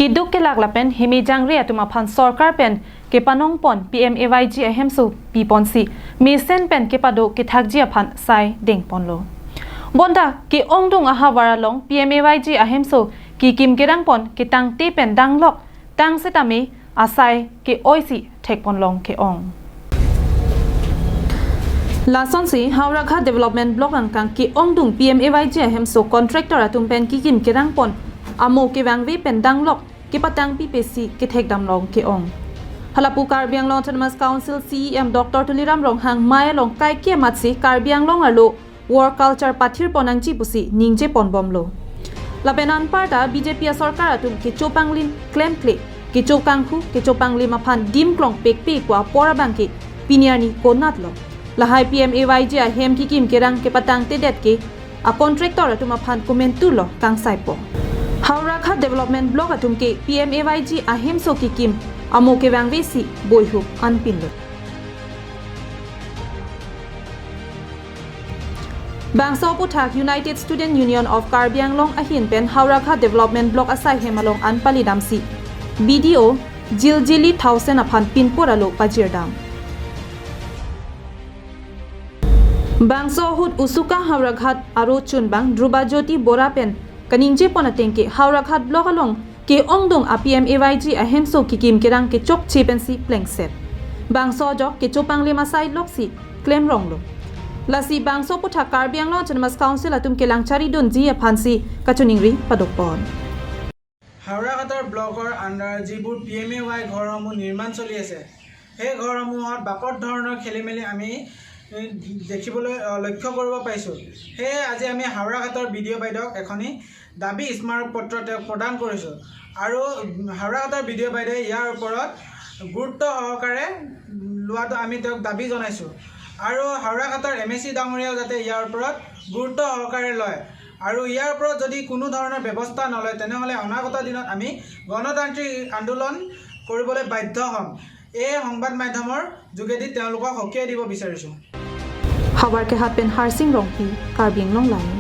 Kiduk ke laklapen himi jangri atuma phan sarkar pen ke panong pon PMAYG ahem su pi ponsi misen pen ke pado ke thakji aphan sai deng ponlo bonda ke ongdung aha waralong PMAYG ahem su ki kim gerang pon ke tang te pen danglok tang setami asai ke oisi thek ponlong ke ong Lason si Haurakha Development Block angkang ki ongdung PMAYG ahem su contractor atum pen ki kim gerang pon amo ke wangwi pen danglok ke patang PPC ke thek damlong ke ong Halapu Karbi Anglong Autonomous Council CEM Dr. Tuliram Ronghang Maya Long kai ke matsi Karbi Anglong alo war culture pathir ponangchi pusi ningje ponbomlo Lapenan parta BJP sarkar atum ke chopanglim claim play ke chopangkhu ke chopanglim aphan dim klong pekpe kwa porabangke piniani konatlo lahai PMAYG a hem ki kim kerang ke patang te det ke a contractor atum aphan komentulo kang saipo Haurakha Development Block atum ke PMAYG ahem so ki kim amo ke wangvesi boyhu anpinlo Bangso Puthak United Student Union of Karbi Anglong ahin pen Haurakha Development Block asai hemalong anpali damsi BDO Jiljili 1000 aphan pinporalo pajirdam Bangso hut usuka Haurakhat aro chunbang Drubajoti Bora pen kaningje ponatengke Haurakhat Block along ke ongdong a PMAYG ahem so ki kim kerang ke chok chepensi plengset bangso jok ke chopangli masai loksi claim ronglo lasi bangso Puthak Karbi Anglong Autonomous Council atum ke langchari don ji aphansi kachuningri padokpon Haurakhator blocker under jibur PMAY ঘৰসমূহ নিৰ্মাণ চলি আছে সেই ঘৰসমূহত বাকত ধৰণৰ খেলিমেলি আমি দেখিবলৈ লক্ষ্য কৰিব পাইছো হে আজি আমি হাওৰাঘাটৰ ভিডিঅ' বাইদেউক এখনি দাবী স্মাৰক পত্ৰ তেওঁক প্ৰদান কৰিছো আৰু হাওৰাঘাটৰ ভিডিঅ' বাইদেৱে ইয়াৰ ওপৰত গুৰুত্ব সহকাৰে লোৱাটো আমি তেওঁক দাবী জনাইছো আৰু হাওৰাঘাটৰ MSC ডাঙৰীয়াও যাতে ইয়াৰ ওপৰত গুৰুত্ব সহকাৰে লয় আৰু ইয়াৰ ওপৰত যদি কোনো ধৰণৰ ব্যৱস্থা নলয় তেনেহলে অনাগত দিনত আমি গণতান্ত্ৰিক আন্দোলন কৰিবলৈ বাধ্য হ'ম এই সংবাদ মাধ্যমৰ যোগেদি তেওঁলোকক হকিয়াই দিব বিচাৰিছো Hawar ke hat pen harsing rongpi Karbi Anglong lai